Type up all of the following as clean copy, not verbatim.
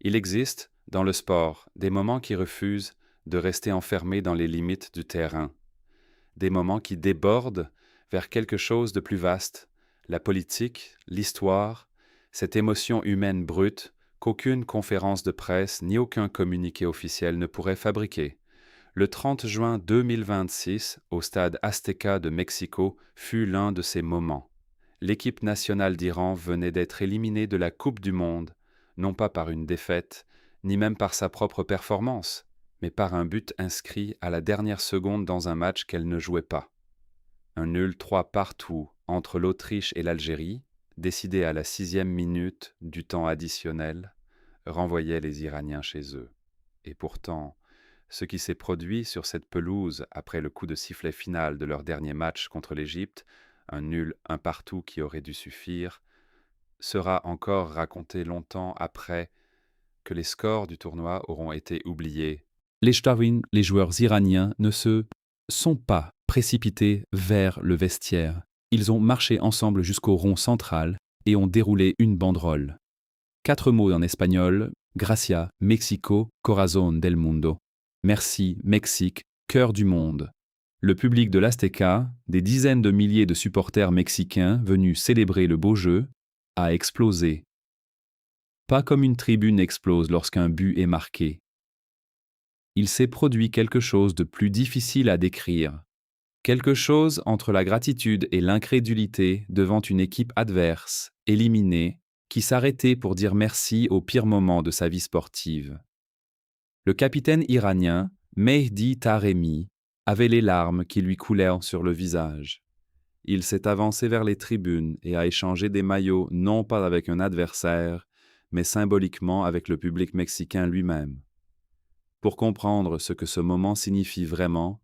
Il existe, dans le sport, des moments qui refusent de rester enfermés dans les limites du terrain, des moments qui débordent vers quelque chose de plus vaste, la politique, l'histoire, cette émotion humaine brute qu'aucune conférence de presse ni aucun communiqué officiel ne pourrait fabriquer. Le 30 juin 2026, au stade Azteca de Mexico, fut l'un de ces moments. L'équipe nationale d'Iran venait d'être éliminée de la Coupe du Monde, non pas par une défaite, ni même par sa propre performance, mais par un but inscrit à la dernière seconde dans un match qu'elle ne jouait pas. Un nul 3 partout entre l'Autriche et l'Algérie, décidé à la 6e minute du temps additionnel, renvoyait les Iraniens chez eux. Et pourtant, ce qui s'est produit sur cette pelouse après le coup de sifflet final de leur dernier match contre l'Égypte, un nul un partout qui aurait dû suffire, sera encore raconté longtemps après que les scores du tournoi auront été oubliés. Les Stawin, les joueurs iraniens, ne se sont pas précipités vers le vestiaire. Ils ont marché ensemble jusqu'au rond central et ont déroulé une banderole. 4 mots en espagnol: Gracias, Mexico, corazón del mundo. Merci, Mexique, cœur du monde. Le public de l'Azteca, des dizaines de milliers de supporters mexicains venus célébrer le beau jeu, a explosé. Pas comme une tribune explose lorsqu'un but est marqué. Il s'est produit quelque chose de plus difficile à décrire. Quelque chose entre la gratitude et l'incrédulité devant une équipe adverse, éliminée, qui s'arrêtait pour dire merci au pire moment de sa vie sportive. Le capitaine iranien, Mehdi Taremi, avait les larmes qui lui coulèrent sur le visage. Il s'est avancé vers les tribunes et a échangé des maillots non pas avec un adversaire, mais symboliquement avec le public mexicain lui-même. Pour comprendre ce que ce moment signifie vraiment,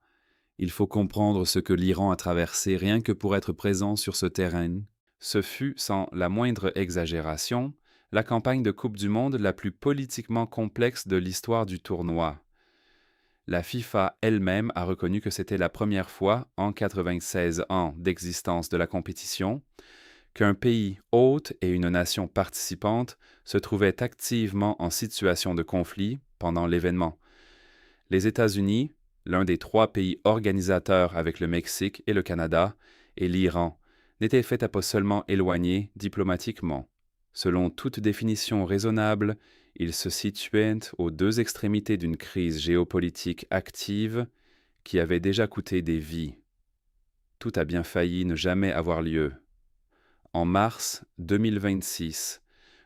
il faut comprendre ce que l'Iran a traversé rien que pour être présent sur ce terrain. Ce fut, sans la moindre exagération, la campagne de Coupe du Monde la plus politiquement complexe de l'histoire du tournoi. La FIFA elle-même a reconnu que c'était la première fois, en 96 ans d'existence de la compétition, qu'un pays hôte et une nation participante se trouvaient activement en situation de conflit pendant l'événement. Les États-Unis, l'un des 3 pays organisateurs avec le Mexique et le Canada, et l'Iran, n'étaient fait à pas seulement éloignés diplomatiquement. Selon toute définition raisonnable, ils se situaient aux 2 extrémités d'une crise géopolitique active qui avait déjà coûté des vies. Tout a bien failli ne jamais avoir lieu. En mars 2026,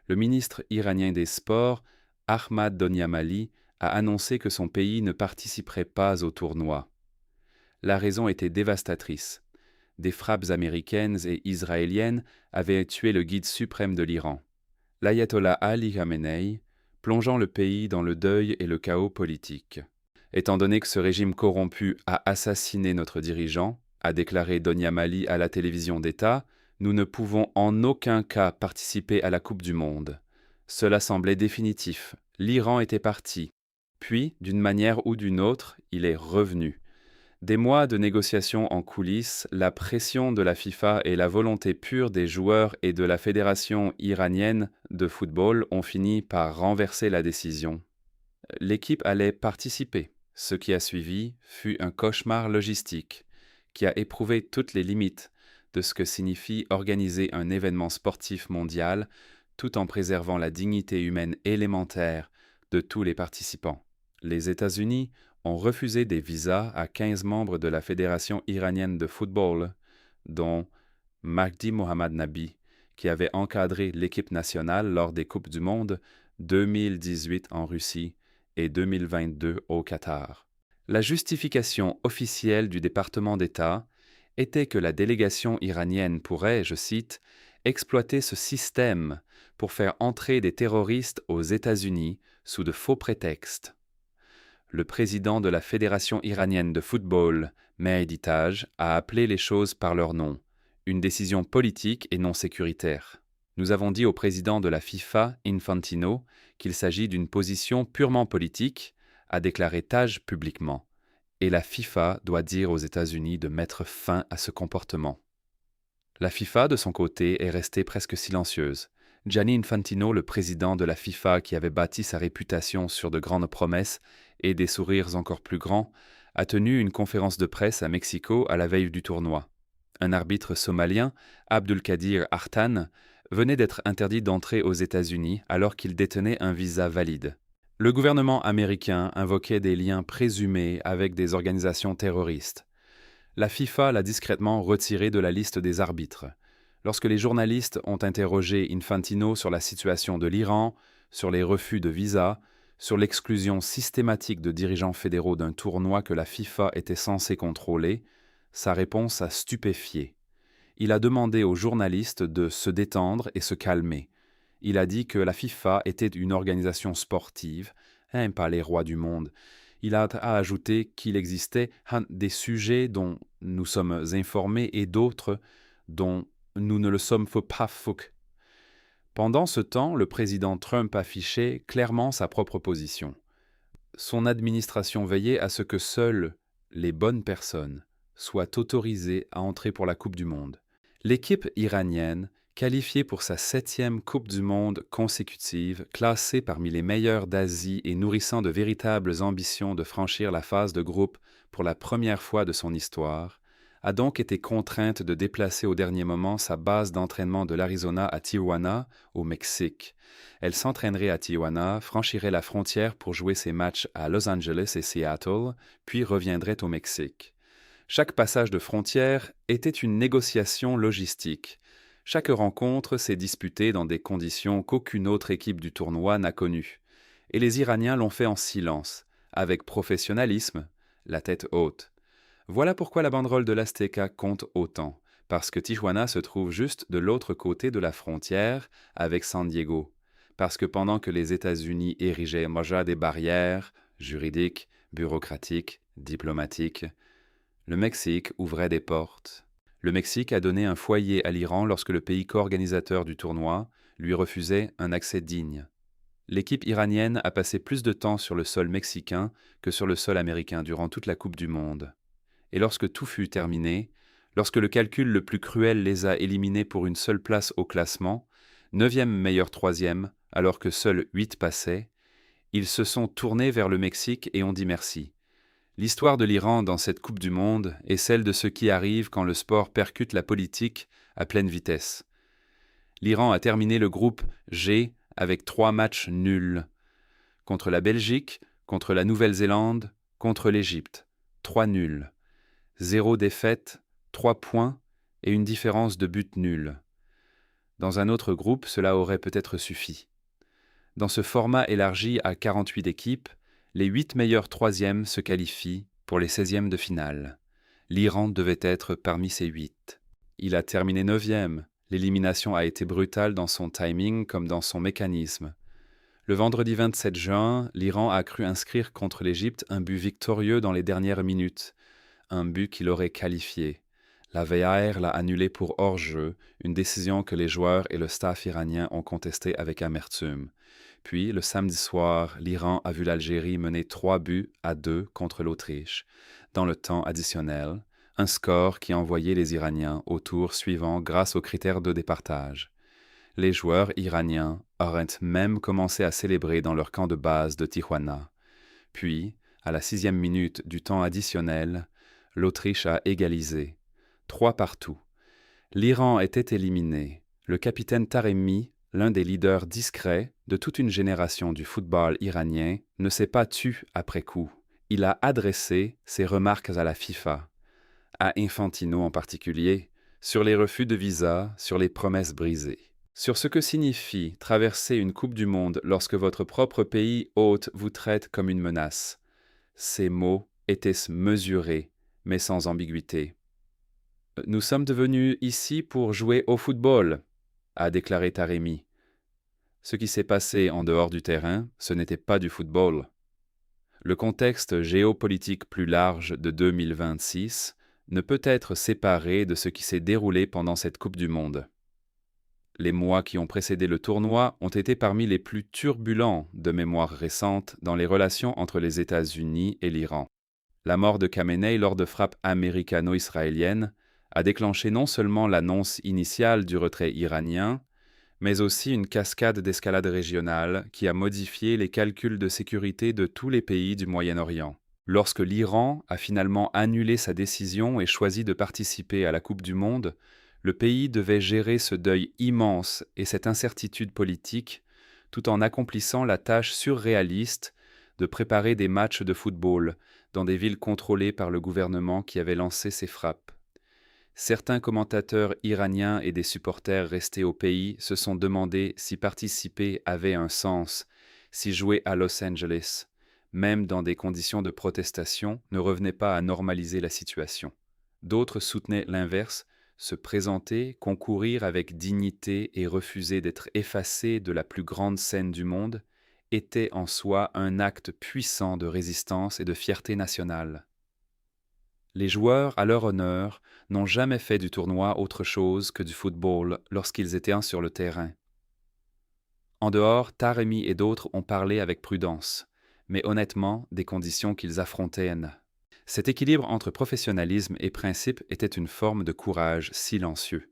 le ministre iranien des Sports, Ahmad Doniamali, a annoncé que son pays ne participerait pas au tournoi. La raison était dévastatrice. Des frappes américaines et israéliennes avaient tué le guide suprême de l'Iran, l'ayatollah Ali Khamenei, plongeant le pays dans le deuil et le chaos politique. Étant donné que ce régime corrompu a assassiné notre dirigeant, a déclaré Doniamali à la télévision d'État, nous ne pouvons en aucun cas participer à la Coupe du Monde. Cela semblait définitif. L'Iran était parti. Puis, d'une manière ou d'une autre, il est revenu. Des mois de négociations en coulisses, la pression de la FIFA et la volonté pure des joueurs et de la fédération iranienne de football ont fini par renverser la décision. L'équipe allait participer. Ce qui a suivi fut un cauchemar logistique qui a éprouvé toutes les limites de ce que signifie organiser un événement sportif mondial tout en préservant la dignité humaine élémentaire de tous les participants. Les États-Unis ont refusé des visas à 15 membres de la Fédération iranienne de football, dont Mahdi Mohammad Nabi, qui avait encadré l'équipe nationale lors des Coupes du Monde 2018 en Russie et 2022 au Qatar. La justification officielle du département d'État était que la délégation iranienne pourrait, je cite, exploiter ce système pour faire entrer des terroristes aux États-Unis sous de faux prétextes. Le président de la Fédération iranienne de football, Mehdi Taj, a appelé les choses par leur nom, une décision politique et non sécuritaire. Nous avons dit au président de la FIFA, Infantino, qu'il s'agit d'une position purement politique, a déclaré Taj publiquement, et la FIFA doit dire aux États-Unis de mettre fin à ce comportement. La FIFA, de son côté, est restée presque silencieuse. Gianni Infantino, le président de la FIFA qui avait bâti sa réputation sur de grandes promesses et des sourires encore plus grands, a tenu une conférence de presse à Mexico à la veille du tournoi. Un arbitre somalien, Abdulkadir Artan, venait d'être interdit d'entrer aux États-Unis alors qu'il détenait un visa valide. Le gouvernement américain invoquait des liens présumés avec des organisations terroristes. La FIFA l'a discrètement retiré de la liste des arbitres. Lorsque les journalistes ont interrogé Infantino sur la situation de l'Iran, sur les refus de visa, sur l'exclusion systématique de dirigeants fédéraux d'un tournoi que la FIFA était censée contrôler, sa réponse a stupéfié. Il a demandé aux journalistes de se détendre et se calmer. Il a dit que la FIFA était une organisation sportive, pas les rois du monde. Il a ajouté qu'il existait des sujets dont nous sommes informés et d'autres dont nous ne le sommes pas. Pendant ce temps, le président Trump affichait clairement sa propre position. Son administration veillait à ce que seules les bonnes personnes soient autorisées à entrer pour la Coupe du Monde. L'équipe iranienne, qualifiée pour sa 7e Coupe du Monde consécutive, classée parmi les meilleures d'Asie et nourrissant de véritables ambitions de franchir la phase de groupe pour la première fois de son histoire, a donc été contrainte de déplacer au dernier moment sa base d'entraînement de l'Arizona à Tijuana, au Mexique. Elle s'entraînerait à Tijuana, franchirait la frontière pour jouer ses matchs à Los Angeles et Seattle, puis reviendrait au Mexique. Chaque passage de frontière était une négociation logistique. Chaque rencontre s'est disputée dans des conditions qu'aucune autre équipe du tournoi n'a connues. Et les Iraniens l'ont fait en silence, avec professionnalisme, la tête haute. Voilà pourquoi la banderole de l'Azteca compte autant, parce que Tijuana se trouve juste de l'autre côté de la frontière avec San Diego, parce que pendant que les États-Unis érigeaient déjà des barrières juridiques, bureaucratiques, diplomatiques, le Mexique ouvrait des portes. Le Mexique a donné un foyer à l'Iran lorsque le pays co-organisateur du tournoi lui refusait un accès digne. L'équipe iranienne a passé plus de temps sur le sol mexicain que sur le sol américain durant toute la Coupe du Monde. Et lorsque tout fut terminé, lorsque le calcul le plus cruel les a éliminés pour une seule place au classement, 9e meilleur 3e, alors que seuls 8 passaient, ils se sont tournés vers le Mexique et ont dit merci. L'histoire de l'Iran dans cette Coupe du Monde est celle de ce qui arrive quand le sport percute la politique à pleine vitesse. L'Iran a terminé le groupe G avec 3 matchs nuls. Contre la Belgique, contre la Nouvelle-Zélande, contre l'Égypte. 3 nuls. 0 défaite, 3 points et une différence de but nulle. Dans un autre groupe, cela aurait peut-être suffi. Dans ce format élargi à 48 équipes, les 8 meilleurs 3e se qualifient pour les 16e de finale. L'Iran devait être parmi ces 8. Il a terminé 9e. L'élimination a été brutale dans son timing comme dans son mécanisme. Le vendredi 27 juin, l'Iran a cru inscrire contre l'Égypte un but victorieux dans les dernières minutes, un but qui l'aurait qualifié. La VAR l'a annulé pour hors-jeu, une décision que les joueurs et le staff iranien ont contestée avec amertume. Puis, le samedi soir, l'Iran a vu l'Algérie mener 3-2 contre l'Autriche, dans le temps additionnel, un score qui envoyait les Iraniens au tour suivant grâce aux critères de départage. Les joueurs iraniens auraient même commencé à célébrer dans leur camp de base de Tijuana. Puis, à la 6e minute du temps additionnel, l'Autriche a égalisé, 3-3. L'Iran était éliminé. Le capitaine Taremi, l'un des leaders discrets de toute une génération du football iranien, ne s'est pas tu après coup. Il a adressé ses remarques à la FIFA, à Infantino en particulier, sur les refus de visa, sur les promesses brisées, sur ce que signifie traverser une Coupe du Monde lorsque votre propre pays hôte vous traite comme une menace. Ces mots étaient mesurés, mais sans ambiguïté. « Nous sommes devenus ici pour jouer au football », a déclaré Taremi. Ce qui s'est passé en dehors du terrain, ce n'était pas du football. Le contexte géopolitique plus large de 2026 ne peut être séparé de ce qui s'est déroulé pendant cette Coupe du Monde. Les mois qui ont précédé le tournoi ont été parmi les plus turbulents de mémoire récente dans les relations entre les États-Unis et l'Iran. La mort de Khamenei lors de frappes américano-israéliennes a déclenché non seulement l'annonce initiale du retrait iranien, mais aussi une cascade d'escalade régionale qui a modifié les calculs de sécurité de tous les pays du Moyen-Orient. Lorsque l'Iran a finalement annulé sa décision et choisi de participer à la Coupe du Monde, le pays devait gérer ce deuil immense et cette incertitude politique, tout en accomplissant la tâche surréaliste de préparer des matchs de football dans des villes contrôlées par le gouvernement qui avait lancé ces frappes. Certains commentateurs iraniens et des supporters restés au pays se sont demandé si participer avait un sens, si jouer à Los Angeles, même dans des conditions de protestation, ne revenait pas à normaliser la situation. D'autres soutenaient l'inverse, se présenter, concourir avec dignité et refuser d'être effacé de la plus grande scène du monde, était en soi un acte puissant de résistance et de fierté nationale. Les joueurs, à leur honneur, n'ont jamais fait du tournoi autre chose que du football lorsqu'ils étaient sur le terrain. En dehors, Taremi et d'autres ont parlé avec prudence, mais honnêtement, des conditions qu'ils affrontaient. Cet équilibre entre professionnalisme et principe était une forme de courage silencieux.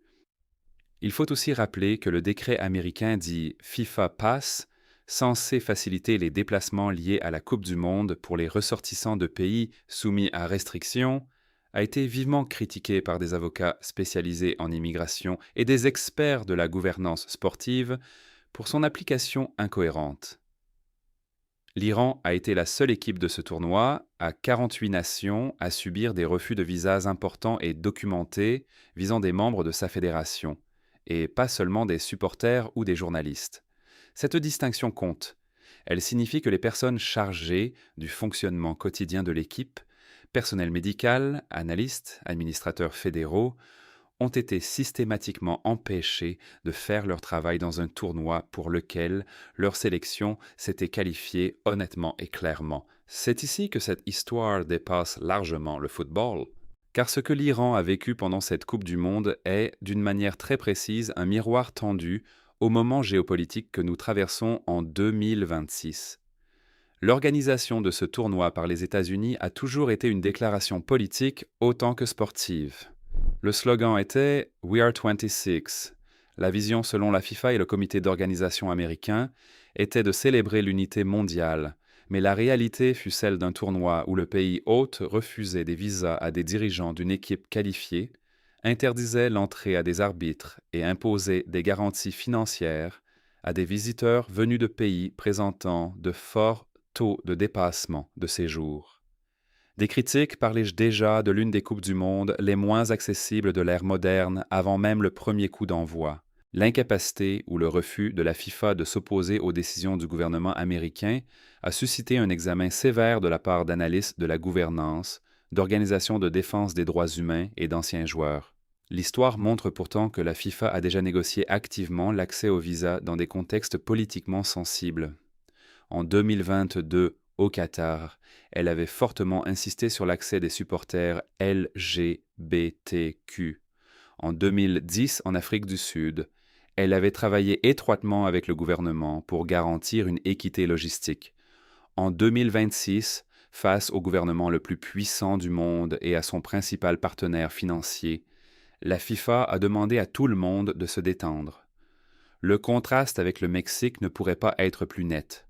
Il faut aussi rappeler que le décret américain dit FIFA Pass, censé faciliter les déplacements liés à la Coupe du Monde pour les ressortissants de pays soumis à restrictions, a été vivement critiqué par des avocats spécialisés en immigration et des experts de la gouvernance sportive pour son application incohérente. L'Iran a été la seule équipe de ce tournoi, à 48 nations, à subir des refus de visas importants et documentés visant des membres de sa fédération, et pas seulement des supporters ou des journalistes. Cette distinction compte. Elle signifie que les personnes chargées du fonctionnement quotidien de l'équipe, personnel médical, analystes, administrateurs fédéraux, ont été systématiquement empêchés de faire leur travail dans un tournoi pour lequel leur sélection s'était qualifiée honnêtement et clairement. C'est ici que cette histoire dépasse largement le football. Car ce que l'Iran a vécu pendant cette Coupe du Monde est, d'une manière très précise, un miroir tendu au moment géopolitique que nous traversons en 2026. L'organisation de ce tournoi par les États-Unis a toujours été une déclaration politique autant que sportive. Le slogan était « We are 26 ». La vision selon la FIFA et le comité d'organisation américain était de célébrer l'unité mondiale, mais la réalité fut celle d'un tournoi où le pays hôte refusait des visas à des dirigeants d'une équipe qualifiée, interdisait l'entrée à des arbitres et imposait des garanties financières à des visiteurs venus de pays présentant de forts taux de dépassement de séjour. Des critiques parlaient déjà de l'une des Coupes du Monde les moins accessibles de l'ère moderne avant même le premier coup d'envoi. L'incapacité ou le refus de la FIFA de s'opposer aux décisions du gouvernement américain a suscité un examen sévère de la part d'analystes de la gouvernance, d'organisations de défense des droits humains et d'anciens joueurs. L'histoire montre pourtant que la FIFA a déjà négocié activement l'accès aux visas dans des contextes politiquement sensibles. En 2022, au Qatar, elle avait fortement insisté sur l'accès des supporters LGBTQ. En 2010, en Afrique du Sud, elle avait travaillé étroitement avec le gouvernement pour garantir une équité logistique. En 2026, face au gouvernement le plus puissant du monde et à son principal partenaire financier, la FIFA a demandé à tout le monde de se détendre. Le contraste avec le Mexique ne pourrait pas être plus net.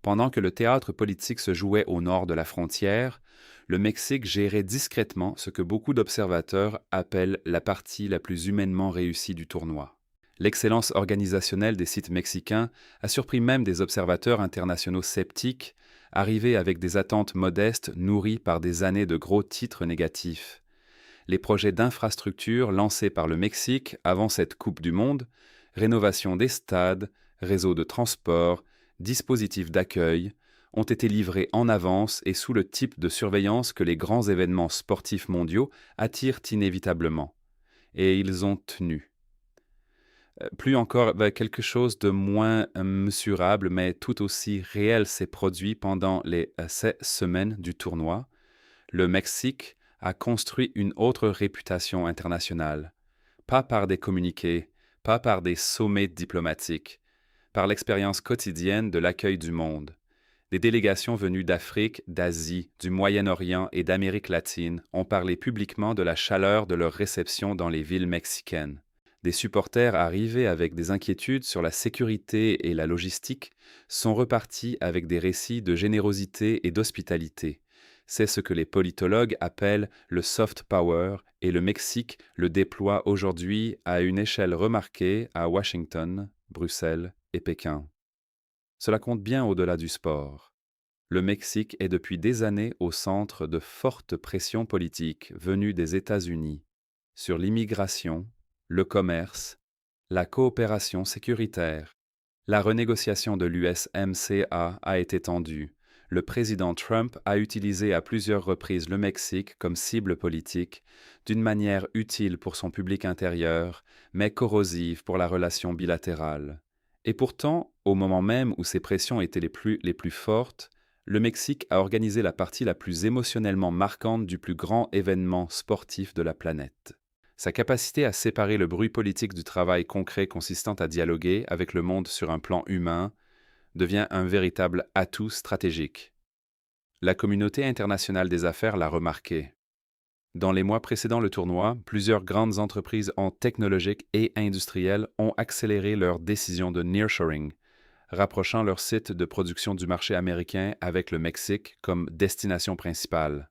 Pendant que le théâtre politique se jouait au nord de la frontière, le Mexique gérait discrètement ce que beaucoup d'observateurs appellent la partie la plus humainement réussie du tournoi. L'excellence organisationnelle des sites mexicains a surpris même des observateurs internationaux sceptiques, arrivés avec des attentes modestes nourries par des années de gros titres négatifs. Les projets d'infrastructures lancés par le Mexique avant cette Coupe du Monde, rénovation des stades, réseaux de transport, dispositifs d'accueil, ont été livrés en avance et sous le type de surveillance que les grands événements sportifs mondiaux attirent inévitablement. Et ils ont tenu. Plus encore, quelque chose de moins mesurable, mais tout aussi réel s'est produit pendant les 7 semaines du tournoi. Le Mexique a construit une autre réputation internationale, pas par des communiqués, pas par des sommets diplomatiques, par l'expérience quotidienne de l'accueil du monde. Des délégations venues d'Afrique, d'Asie, du Moyen-Orient et d'Amérique latine ont parlé publiquement de la chaleur de leur réception dans les villes mexicaines. Des supporters arrivés avec des inquiétudes sur la sécurité et la logistique sont repartis avec des récits de générosité et d'hospitalité. C'est ce que les politologues appellent le soft power et le Mexique le déploie aujourd'hui à une échelle remarquée à Washington, Bruxelles et Pékin. Cela compte bien au-delà du sport. Le Mexique est depuis des années au centre de fortes pressions politiques venues des États-Unis sur l'immigration, le commerce, la coopération sécuritaire. La renégociation de l'USMCA a été tendue. Le président Trump a utilisé à plusieurs reprises le Mexique comme cible politique, d'une manière utile pour son public intérieur, mais corrosive pour la relation bilatérale. Et pourtant, au moment même où ces pressions étaient les plus fortes, le Mexique a organisé la partie la plus émotionnellement marquante du plus grand événement sportif de la planète. Sa capacité à séparer le bruit politique du travail concret consistant à dialoguer avec le monde sur un plan humain devient un véritable atout stratégique. La communauté internationale des affaires l'a remarqué. Dans les mois précédant le tournoi, plusieurs grandes entreprises technologiques et industrielles ont accéléré leur décision de nearshoring, rapprochant leur site de production du marché américain avec le Mexique comme destination principale.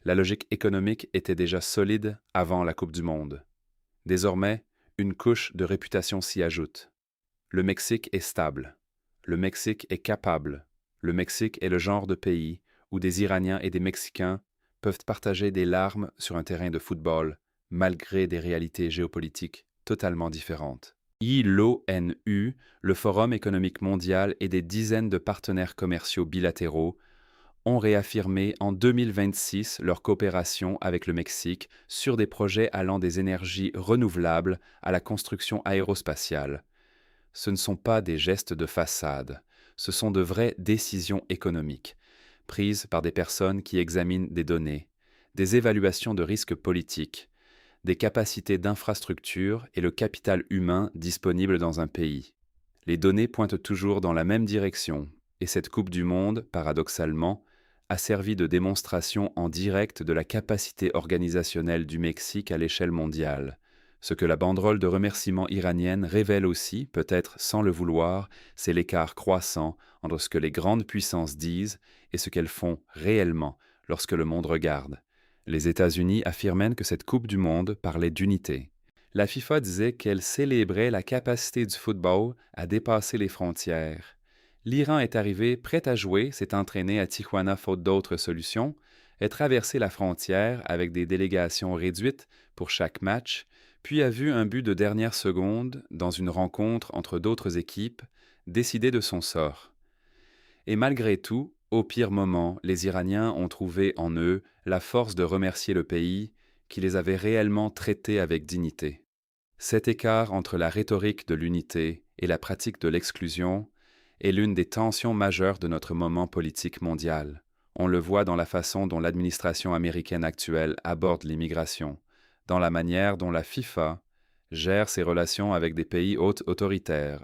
La logique économique était déjà solide avant la Coupe du Monde. Désormais, une couche de réputation s'y ajoute. Le Mexique est stable. Le Mexique est capable. Le Mexique est le genre de pays où des Iraniens et des Mexicains peuvent partager des larmes sur un terrain de football, malgré des réalités géopolitiques totalement différentes. l'ONU, le Forum économique mondial et des dizaines de partenaires commerciaux bilatéraux ont réaffirmé en 2026 leur coopération avec le Mexique sur des projets allant des énergies renouvelables à la construction aérospatiale. Ce ne sont pas des gestes de façade, ce sont de vraies décisions économiques, prises par des personnes qui examinent des données, des évaluations de risques politiques, des capacités d'infrastructure et le capital humain disponible dans un pays. Les données pointent toujours dans la même direction, et cette Coupe du Monde, paradoxalement, a servi de démonstration en direct de la capacité organisationnelle du Mexique à l'échelle mondiale. Ce que la banderole de remerciements iranienne révèle aussi, peut-être sans le vouloir, c'est l'écart croissant entre ce que les grandes puissances disent et ce qu'elles font réellement lorsque le monde regarde. Les États-Unis affirmaient que cette Coupe du Monde parlait d'unité. La FIFA disait qu'elle célébrait la capacité du football à dépasser les frontières. L'Iran est arrivé prêt à jouer, s'est entraîné à Tijuana faute d'autres solutions, a traversé la frontière avec des délégations réduites pour chaque match, puis a vu un but de dernière seconde dans une rencontre entre d'autres équipes décider de son sort. Et malgré tout, au pire moment, les Iraniens ont trouvé en eux la force de remercier le pays qui les avait réellement traités avec dignité. Cet écart entre la rhétorique de l'unité et la pratique de l'exclusion est l'une des tensions majeures de notre moment politique mondial. On le voit dans la façon dont l'administration américaine actuelle aborde l'immigration, dans la manière dont la FIFA gère ses relations avec des pays autoritaires,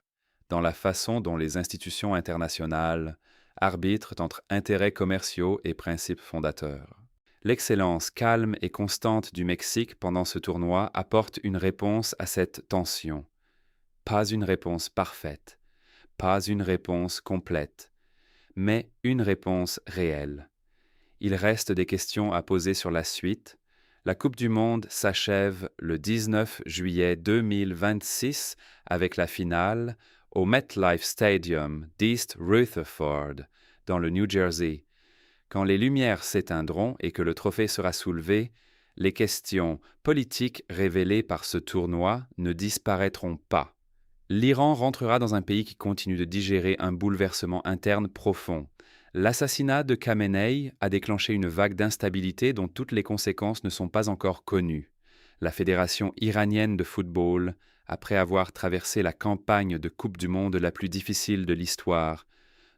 dans la façon dont les institutions internationales arbitrent entre intérêts commerciaux et principes fondateurs. L'excellence calme et constante du Mexique pendant ce tournoi apporte une réponse à cette tension. Pas une réponse parfaite, pas une réponse complète, mais une réponse réelle. Il reste des questions à poser sur la suite. La Coupe du Monde s'achève le 19 juillet 2026 avec la finale au MetLife Stadium d'East Rutherford, dans le New Jersey. Quand les lumières s'éteindront et que le trophée sera soulevé, les questions politiques révélées par ce tournoi ne disparaîtront pas. L'Iran rentrera dans un pays qui continue de digérer un bouleversement interne profond. L'assassinat de Khamenei a déclenché une vague d'instabilité dont toutes les conséquences ne sont pas encore connues. La Fédération iranienne de football, après avoir traversé la campagne de Coupe du Monde la plus difficile de l'histoire,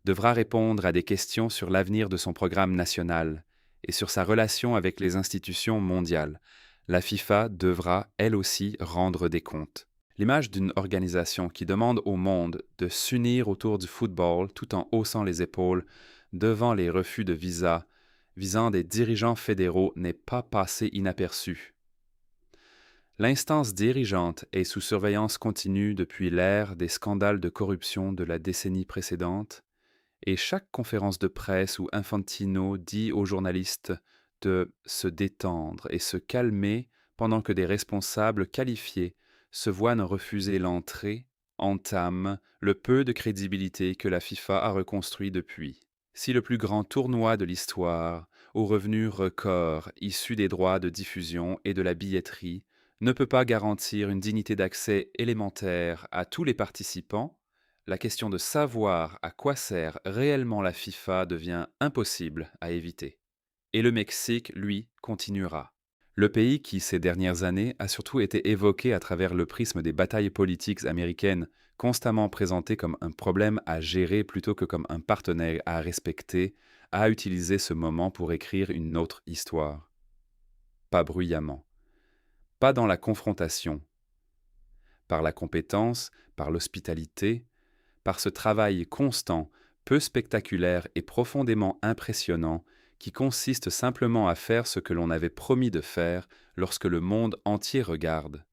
devra répondre à des questions sur l'avenir de son programme national et sur sa relation avec les institutions mondiales. La FIFA devra, elle aussi, rendre des comptes. L'image d'une organisation qui demande au monde de s'unir autour du football tout en haussant les épaules devant les refus de visa visant des dirigeants fédéraux n'est pas passée inaperçue. L'instance dirigeante est sous surveillance continue depuis l'ère des scandales de corruption de la décennie précédente, et chaque conférence de presse où Infantino dit aux journalistes de se détendre et se calmer pendant que des responsables qualifiés se voient ne refuser l'entrée, entame le peu de crédibilité que la FIFA a reconstruit depuis. Si le plus grand tournoi de l'histoire, aux revenus records issus des droits de diffusion et de la billetterie, ne peut pas garantir une dignité d'accès élémentaire à tous les participants, la question de savoir à quoi sert réellement la FIFA devient impossible à éviter. Et le Mexique, lui, continuera. Le pays qui, ces dernières années, a surtout été évoqué à travers le prisme des batailles politiques américaines, constamment présenté comme un problème à gérer plutôt que comme un partenaire à respecter, a utilisé ce moment pour écrire une autre histoire. Pas bruyamment, pas dans la confrontation, par la compétence, par l'hospitalité, par ce travail constant, peu spectaculaire et profondément impressionnant, qui consiste simplement à faire ce que l'on avait promis de faire lorsque le monde entier regarde.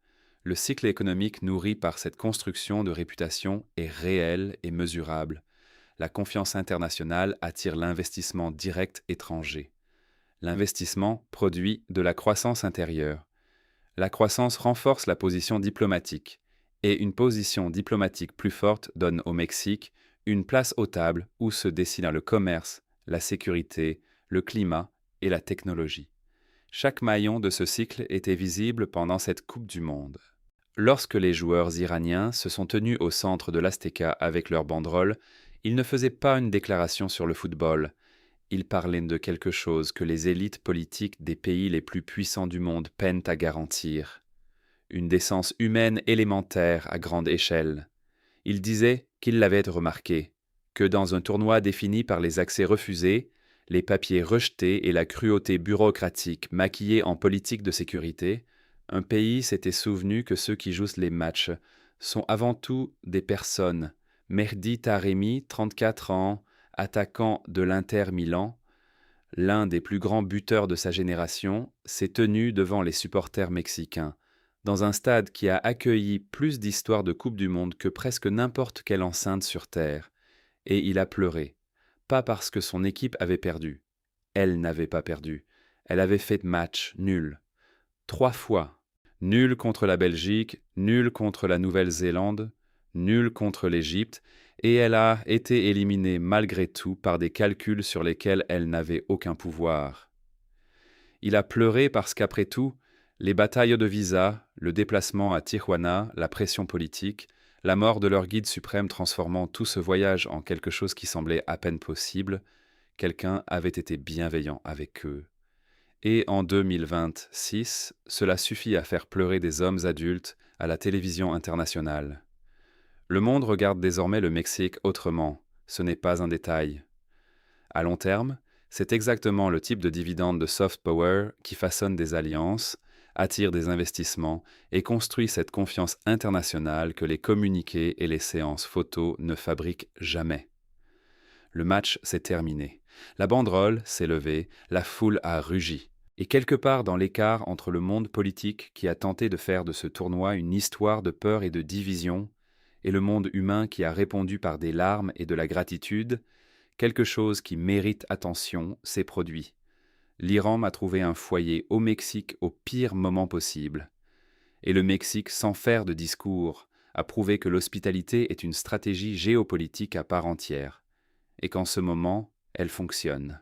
Le cycle économique nourri par cette construction de réputation est réel et mesurable. La confiance internationale attire l'investissement direct étranger. L'investissement produit de la croissance intérieure. La croissance renforce la position diplomatique, et une position diplomatique plus forte donne au Mexique une place aux tables où se dessinent le commerce, la sécurité, le climat et la technologie. Chaque maillon de ce cycle était visible pendant cette Coupe du Monde. Lorsque les joueurs iraniens se sont tenus au centre de l'Azteca avec leurs banderoles, ils ne faisaient pas une déclaration sur le football. Ils parlaient de quelque chose que les élites politiques des pays les plus puissants du monde peinent à garantir. Une décence humaine élémentaire à grande échelle. Ils disaient qu'ils l'avaient remarqué, que dans un tournoi défini par les accès refusés, les papiers rejetés et la cruauté bureaucratique maquillée en politique de sécurité, un pays s'était souvenu que ceux qui jouent les matchs sont avant tout des personnes. Mehdi Taremi, 34 ans, attaquant de l'Inter Milan, l'un des plus grands buteurs de sa génération, s'est tenu devant les supporters mexicains, dans un stade qui a accueilli plus d'histoires de Coupe du Monde que presque n'importe quelle enceinte sur Terre, et il a pleuré, pas parce que son équipe avait perdu. Elle n'avait pas perdu. Elle avait fait match nul. 3 fois. Nul contre la Belgique, nul contre la Nouvelle-Zélande, nul contre l'Égypte, et elle a été éliminée malgré tout par des calculs sur lesquels elle n'avait aucun pouvoir. Il a pleuré parce qu'après tout, les batailles de visa, le déplacement à Tijuana, la pression politique, la mort de leur guide suprême transformant tout ce voyage en quelque chose qui semblait à peine possible, quelqu'un avait été bienveillant avec eux. Et en 2026, cela suffit à faire pleurer des hommes adultes à la télévision internationale. Le monde regarde désormais le Mexique autrement, ce n'est pas un détail. À long terme, c'est exactement le type de dividende de soft power qui façonne des alliances, attire des investissements et construit cette confiance internationale que les communiqués et les séances photos ne fabriquent jamais. Le match s'est terminé. La banderole s'est levée, la foule a rugi. Et quelque part dans l'écart entre le monde politique qui a tenté de faire de ce tournoi une histoire de peur et de division, et le monde humain qui a répondu par des larmes et de la gratitude, quelque chose qui mérite attention s'est produit. L'Iran m'a trouvé un foyer au Mexique au pire moment possible. Et le Mexique, sans faire de discours, a prouvé que l'hospitalité est une stratégie géopolitique à part entière, et qu'en ce moment, elle fonctionne.